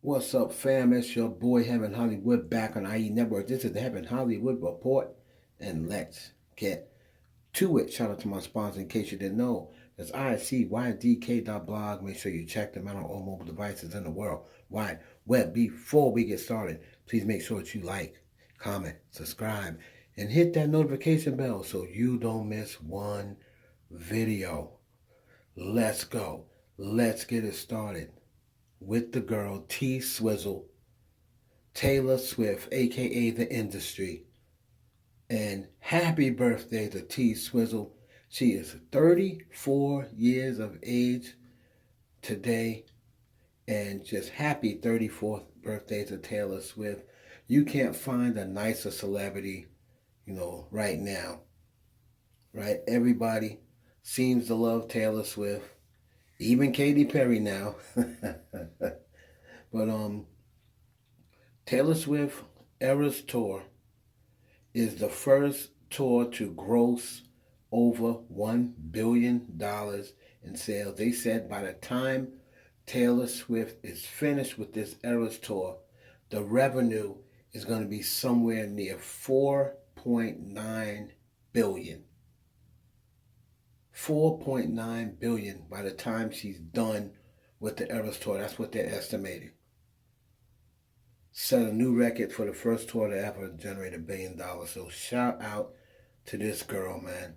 What's up, fam? It's your boy Heaven Hollywood back on IE Network. This is the Heaven Hollywood Report, and let's get to it. Shout out to my sponsor in case you didn't know. That's ICYDK.blog. Make sure you check them out on all mobile devices in the world wide web. Before we get started, please make sure that you like, comment, subscribe, and hit that notification bell so you don't miss one video. Let's go. Let's get it started with the girl T Swizzle, Taylor Swift, aka The Industry. And happy birthday to T Swizzle. She is 34 years of age today. And just happy 34th birthday to Taylor Swift. You can't find a nicer celebrity, right now. Right? Everybody seems to love Taylor Swift. Even Katy Perry now. But Taylor Swift Eras Tour is the first tour to gross over $1 billion in sales. They said by the time Taylor Swift is finished with this Eras Tour, the revenue is going to be somewhere near $4.9 billion. $4.9 billion by the time she's done with the Eras Tour. That's what they're estimating. Set a new record for the first tour to ever generate $1 billion. So shout out to this girl, man.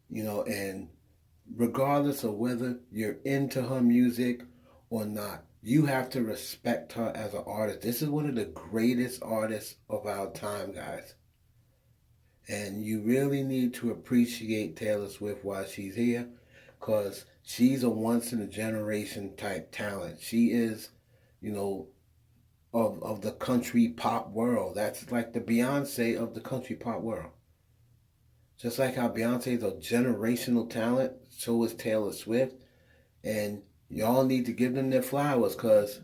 And regardless of whether you're into her music or not, you have to respect her as an artist. This is one of the greatest artists of our time, guys. And you really need to appreciate Taylor Swift while she's here, because she's a once-in-a-generation type talent. She is, of the country pop world. That's like the Beyonce of the country pop world. Just like how Beyonce is a generational talent, so is Taylor Swift. And y'all need to give them their flowers, because,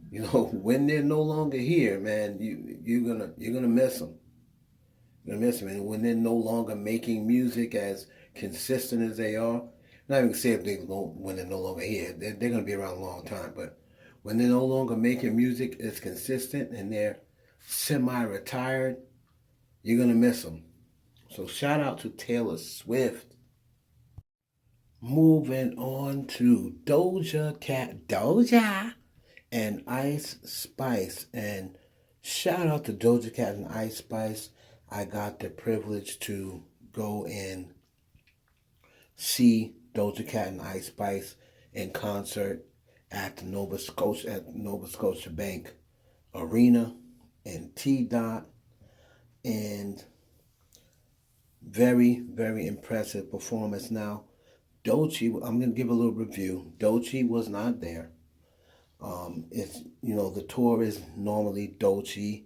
when they're no longer here, man, you're gonna miss them. You're gonna miss them. And when they're no longer making music as consistent as they are, not even say when they're no longer here, they're gonna be around a long time. But when they're no longer making music as consistent and they're semi-retired, you're gonna miss them. So shout out to Taylor Swift. Moving on to Dojacat, Doja, and Ice Spice. And shout out to Dojacat and Ice Spice. I got the privilege to go and see Dojacat and Ice Spice in concert at the Nova Scotia Bank Arena in T-Dot. And very, very impressive performance. Now, Doechii, I'm going to give a little review. Doechii was not there. It's, the tour is normally Doechii,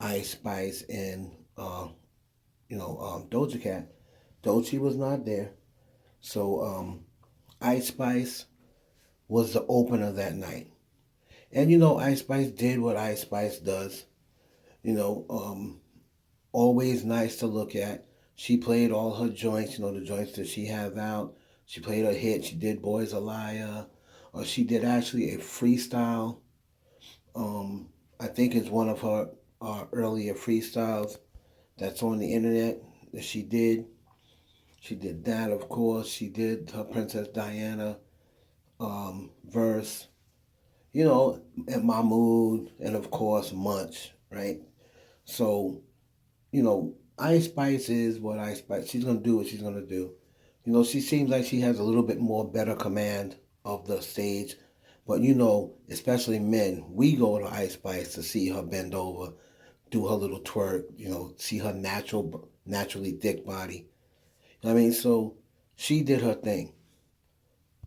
Ice Spice, and, Dojacat. Doechii was not there. So, Ice Spice was the opener that night. And, Ice Spice did what Ice Spice does. Always nice to look at. She played all her joints, the joints that she has out. She played her hit. She did Boys a Liar. Or she did actually a freestyle. I think it's one of her earlier freestyles that's on the internet that she did. She did that, of course. She did her Princess Diana verse. In My Mood, and of course, Munch, right? So, Ice Spice is what Ice Spice. She's going to do what she's going to do. She seems like she has a little bit more better command of the stage. But, especially men, we go to Ice Spice to see her bend over, do her little twerk, see her naturally thick body. So she did her thing.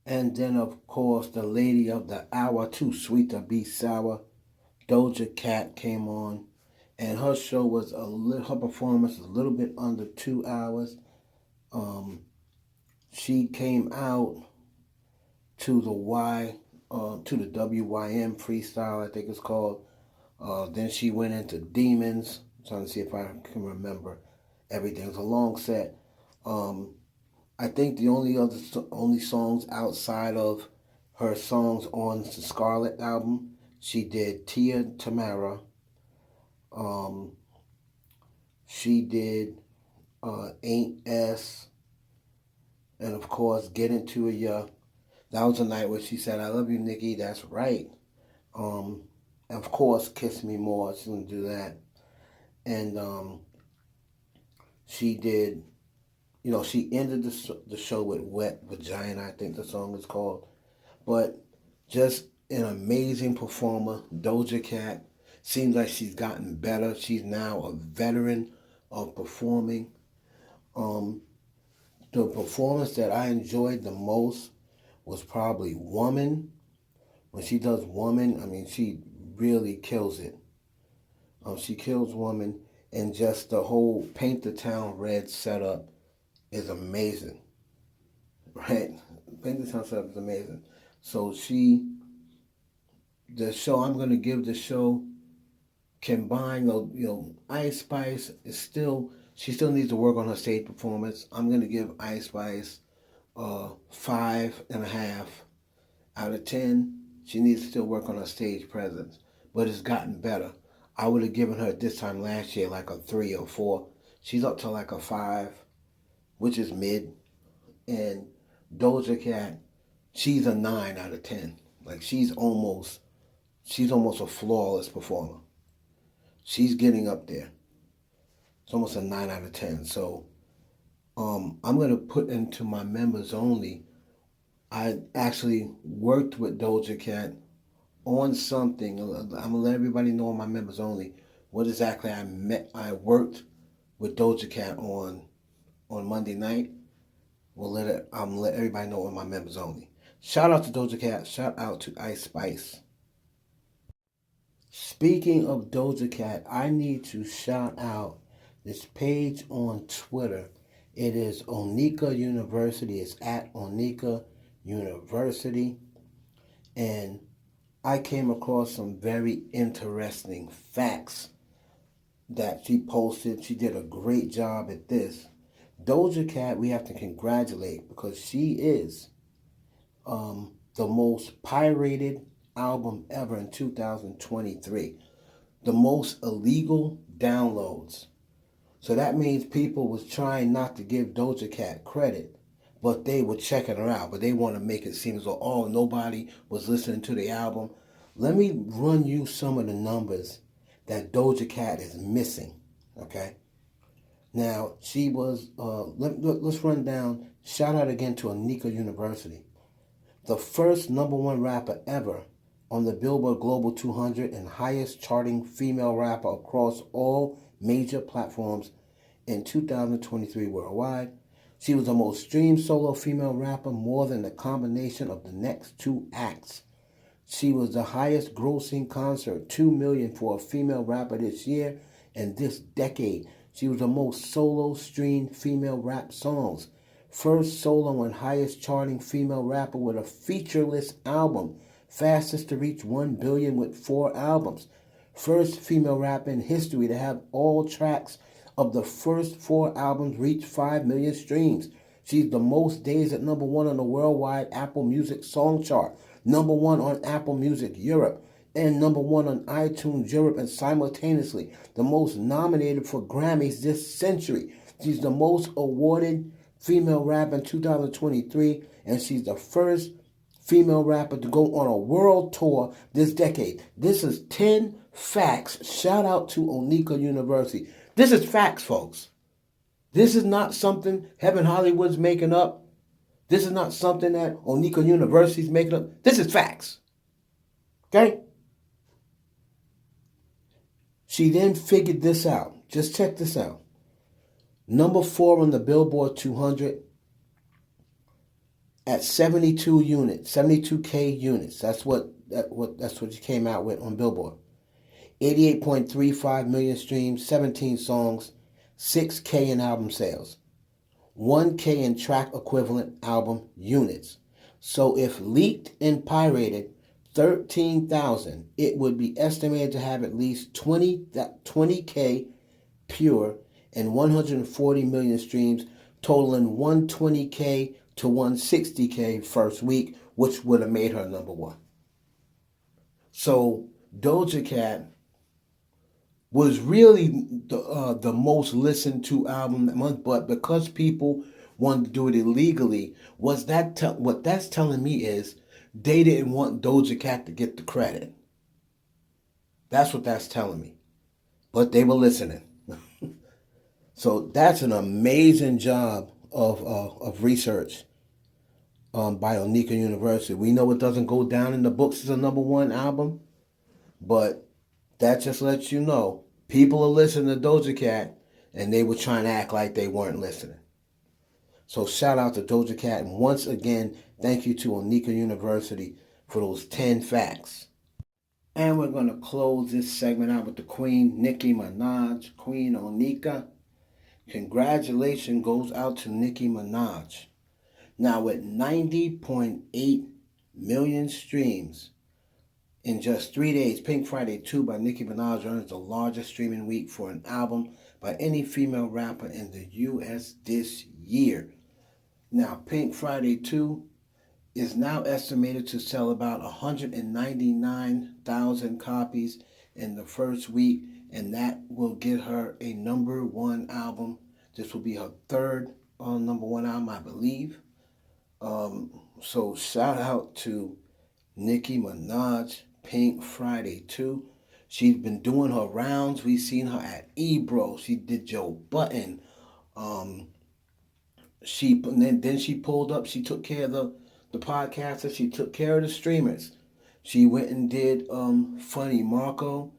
And then, of course, the lady of the hour, too sweet to be sour, Dojacat came on. And her show was her performance was a little bit under 2 hours. She came out to the WYM freestyle, I think it's called. Then she went into Demons. I'm trying to see if I can remember everything. It was a long set. I think the only songs outside of her songs on the Scarlet album She did Tia Tamara. Um, she did Ain't S. And of course, Get Into It, Yeah. That was a night where she said, I love you, Nicki. That's right. And of course, Kiss Me More. She's going to do that. And she did, she ended the show with Wet Vagina, I think the song is called. But just an amazing performer. Doja Cat seems like she's gotten better. She's now a veteran of performing. The performance that I enjoyed the most was probably Woman. When she does Woman, I mean, she really kills it. She kills Woman, and just the whole Paint the Town Red setup is amazing. Right? Paint the Town setup is amazing. So I'm going to give the show combined, Ice Spice is still, she still needs to work on her stage performance. I'm going to give Ice Spice 5.5 out of 10. She needs to still work on her stage presence, but it's gotten better. I would have given her this time last year like a 3 or 4. She's up to like a 5, which is mid. And Doja Cat, she's a 9 out of 10. Like she's almost a flawless performer. She's getting up there. It's almost a 9 out of 10. So I'm going to put into my members only. I actually worked with Doja Cat on something. I'm going to let everybody know on my members only what exactly I worked with Doja Cat on Monday night. I'm going to let everybody know on my members only. Shout out to Doja Cat. Shout out to Ice Spice. Speaking of Doja Cat, I need to shout out this page on Twitter. It is Onika University. It's at Onika University. And I came across some very interesting facts that she posted. She did a great job at this. Doja Cat, we have to congratulate because she is the most pirated album ever in 2023. The most illegal downloads. So that means people was trying not to give Doja Cat credit, but they were checking her out. But they want to make it seem as though, nobody was listening to the album. Let me run you some of the numbers that Doja Cat is missing, okay? Now, she was, let's run down, shout out again to Onika University. The first #1 rapper ever on the Billboard Global 200 and highest charting female rapper across all major platforms in 2023 worldwide. She was the most streamed solo female rapper, more than the combination of the next 2 acts. She was the highest grossing concert, 2 million for a female rapper this year and this decade. She was the most solo streamed female rap songs. First solo and highest charting female rapper with a featureless album. Fastest to reach 1 billion with 4 albums. First female rapper in history to have all tracks of the first 4 albums reach 5 million streams. She's the most days at #1 on the worldwide Apple Music song chart, #1 on Apple Music Europe, and #1 on iTunes Europe, and simultaneously the most nominated for Grammys this century. She's the most awarded female rapper in 2023, and she's the first female rapper to go on a world tour this decade. This is 10 facts. Shout out to Onika University. This is facts, folks. This is not something Heaven Hollywood's making up. This is not something that Onika University's making up. This is facts. Okay? She then figured this out. Just check this out. #4 on the Billboard 200 at 72 units, 72K units. That's what she came out with on Billboard. 88.35 million streams, 17 songs, 6K in album sales, 1K in track equivalent album units. So if leaked and pirated 13,000, it would be estimated to have at least 20K pure and 140 million streams, totaling 120K to 160K first week, which would have made her #1. So Doja Cat was really the most listened to album that month, but because people wanted to do it illegally, what that's telling me is they didn't want Doja Cat to get the credit. That's what that's telling me. But they were listening. So that's an amazing job of research by Onika University. We know it doesn't go down in the books as a number one album, but that just lets you know people are listening to Doja Cat and they were trying to act like they weren't listening. So shout out to Doja Cat, and once again, thank you to Onika University for those 10 facts. And we're going to close this segment out with the Queen, Nicki Minaj, Queen Onika. Congratulations goes out to Nicki Minaj. Now with 90.8 million streams in just 3 days, Pink Friday 2 by Nicki Minaj earns the largest streaming week for an album by any female rapper in the U.S. this year. Now, Pink Friday 2 is now estimated to sell about 199,000 copies in the first week, and that will get her a number one album. This will be her third number one album, I believe. So shout out to Nicki Minaj, Pink Friday 2. She's been doing her rounds. We've seen her at Ebro. She did Joe Budden. Then she pulled up. She took care of the podcasters. She took care of the streamers. She went and did Funny Marco.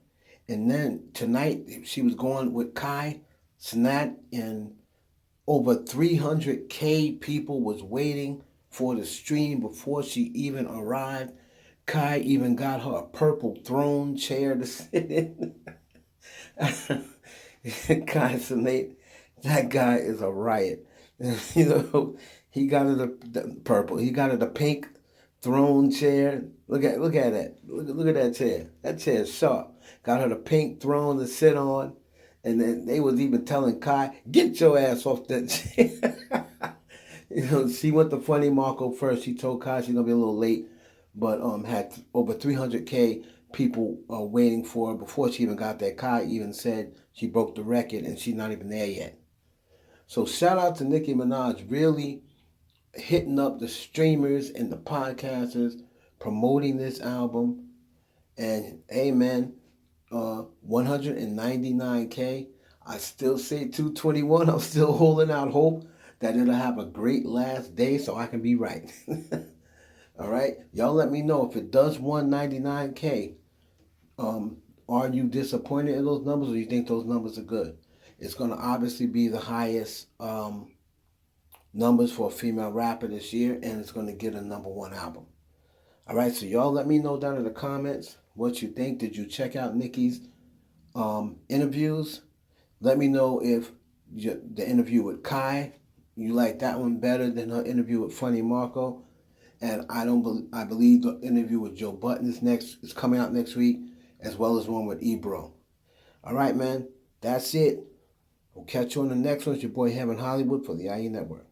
And then tonight she was going with Cenait, and over 300K people was waiting for the stream before she even arrived. Kai even got her a purple throne chair to sit in. Cenait, that guy is a riot. You know, he got her the purple. He got her the pink throne chair. Look at that. Look at that chair. That chair is sharp. Got her the pink throne to sit on. And then they was even telling Kai, get your ass off that chair. You know, she went to Funny Marco first. She told Kai she's gonna be a little late, but had over 300K people waiting for her before she even got there. Kai even said she broke the record and she's not even there yet. So shout out to Nicki Minaj, really hitting up the streamers and the podcasters, promoting this album. And amen, 199K. I still say 221. I'm still holding out hope that it'll have a great last day so I can be right. All right? Y'all let me know if it does 199K. Are you disappointed in those numbers, or you think those numbers are good? It's going to obviously be the highest numbers for a female rapper this year, and it's going to get a number one album. All right, so y'all let me know down in the comments what you think. Did you check out Nicki's interviews? Let me know if the interview with Kai, you like that one better than her interview with Funny Marco. And I believe the interview with Joe Budden is coming out next week, as well as one with Ebro. All right, man, that's it. We'll catch you on the next one. It's your boy Heaven Hollywood for the IE Network.